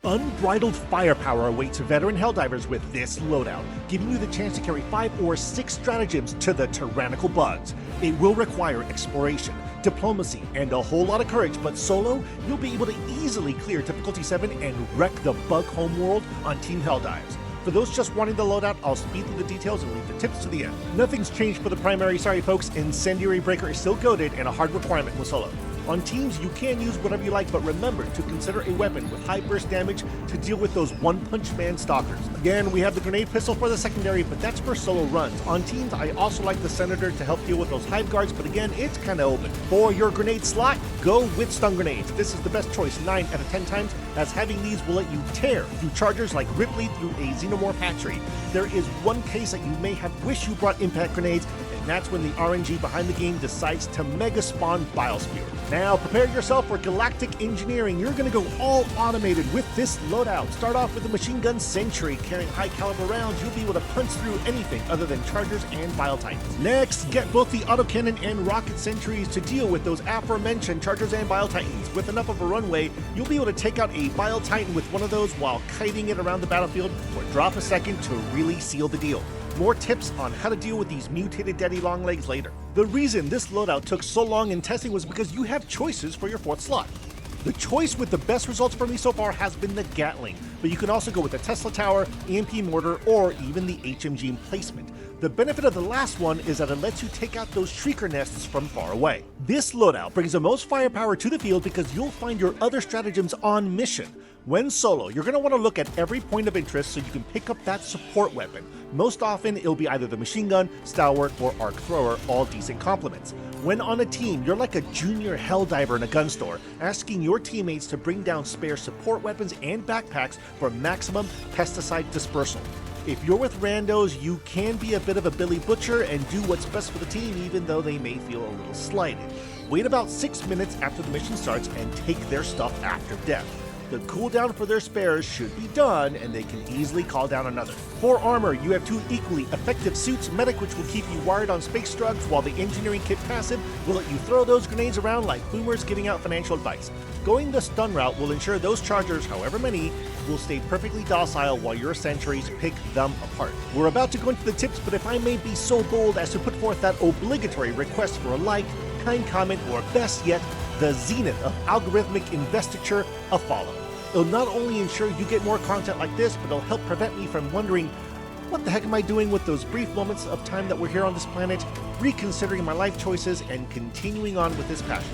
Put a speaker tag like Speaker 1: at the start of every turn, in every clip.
Speaker 1: Unbridled firepower awaits veteran Helldivers with this loadout, giving you the chance to carry 5 or 6 stratagems to the tyrannical bugs. It will require exploration, diplomacy, and a whole lot of courage, but solo, you'll be able to easily clear difficulty 7 and wreck the bug homeworld on Team Helldivers. For those just wanting the loadout, I'll speed through the details and leave the tips to the end. Nothing's changed for the primary, sorry folks. Incendiary Breaker is still goated and a hard requirement with solo. On teams, you can use whatever you like, but remember to consider a weapon with high burst damage to deal with those one-punch man stalkers. Again, we have the grenade pistol for the secondary, but that's for solo runs. On teams, I also like the Senator to help deal with those hive guards, but again, it's kind of open. For your grenade slot, go with stun grenades. This is the best choice 9 out of 10 times, as having these will let you tear through chargers like Ripley through a Xenomorph hatchery. There is one case that you may have wished you brought impact grenades, and that's when the RNG behind the game decides to mega spawn Bile Spewer. Now prepare yourself for galactic engineering. You're going to go all automated with this loadout. Start off with the machine gun Sentry. Carrying high caliber rounds, you'll be able to punch through anything other than chargers and Bile Titans. Next, get both the autocannon and rocket sentries to deal with those aforementioned chargers and Bile Titans. With enough of a runway, you'll be able to take out a Bile Titan with one of those while kiting it around the battlefield for drop a second to really seal the deal. More tips on how to deal with these mutated daddy long legs later. The reason this loadout took so long in testing was because you have choices for your 4th slot. The choice with the best results for me so far has been the Gatling, but you can also go with the Tesla Tower, EMP Mortar, or even the HMG emplacement. The benefit of the last one is that it lets you take out those shrieker nests from far away. This loadout brings the most firepower to the field because you'll find your other stratagems on mission. When solo, you're going to want to look at every point of interest so you can pick up that support weapon. Most often, it'll be either the machine gun, stalwart, or arc thrower, all decent compliments. When on a team, you're like a junior Helldiver in a gun store, asking your teammates to bring down spare support weapons and backpacks for maximum pesticide dispersal. If you're with randos, you can be a bit of a Billy Butcher and do what's best for the team even though they may feel a little slighted. Wait about 6 minutes after the mission starts and take their stuff after death. The cooldown for their spares should be done, and they can easily call down another. For armor, you have 2 equally effective suits, Medic, which will keep you wired on space drugs, while the Engineering Kit passive will let you throw those grenades around like boomers giving out financial advice. Going the stun route will ensure those chargers, however many, will stay perfectly docile while your sentries pick them apart. We're about to go into the tips, but if I may be so bold as to put forth that obligatory request for a like, kind comment, or best yet, the zenith of algorithmic investiture, a follow. It'll not only ensure you get more content like this, but it'll help prevent me from wondering, what the heck am I doing with those brief moments of time that we're here on this planet, reconsidering my life choices, and continuing on with this passion.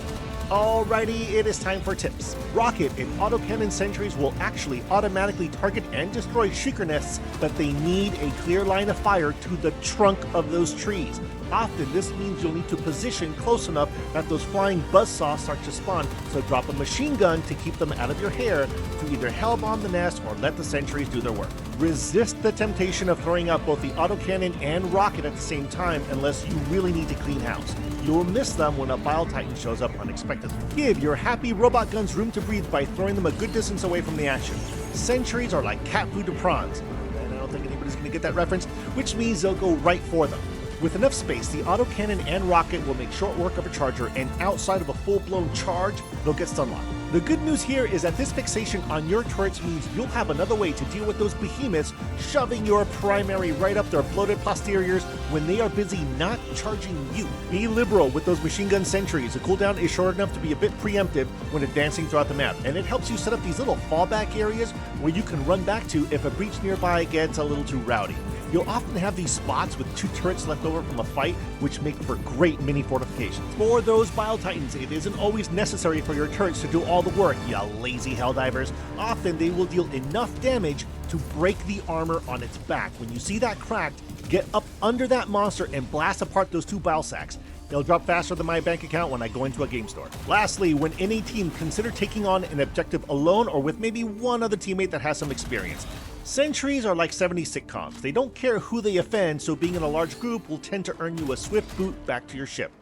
Speaker 1: Alrighty, it is time for tips. Rocket and autocannon sentries will actually automatically target and destroy shrieker nests, but they need a clear line of fire to the trunk of those trees. Often this means you'll need to position close enough that those flying buzzsaws start to spawn, so drop a machine gun to keep them out of your hair to either hellbomb the nest or let the sentries do their work. Resist the temptation of throwing out both the autocannon and rocket at the same time unless you really need to clean house. You'll miss them when a Bile Titan shows up unexpectedly. Give your happy robot guns room to breathe by throwing them a good distance away from the action. Sentries are like cat food to prawns, and I don't think anybody's going to get that reference, which means they'll go right for them. With enough space, the autocannon and rocket will make short work of a charger, and outside of a full-blown charge, they'll get stun locked. The good news here is that this fixation on your turrets means you'll have another way to deal with those behemoths shoving your primary right up their bloated posteriors when they are busy not charging you. Be liberal with those machine gun sentries. The cooldown is short enough to be a bit preemptive when advancing throughout the map, and it helps you set up these little fallback areas where you can run back to if a breach nearby gets a little too rowdy. You'll often have these spots with 2 turrets left over from a fight, which make for great mini fortifications. For those Bile Titans, it isn't always necessary for your turrets to do all the work, ya lazy Helldivers. Often they will deal enough damage to break the armor on its back. When you see that cracked, get up under that monster and blast apart those 2 bile sacks. They'll drop faster than my bank account when I go into a game store. Lastly, when in a team, consider taking on an objective alone or with maybe one other teammate that has some experience. Sentries are like 70s sitcoms. They don't care who they offend, so being in a large group will tend to earn you a swift boot back to your ship.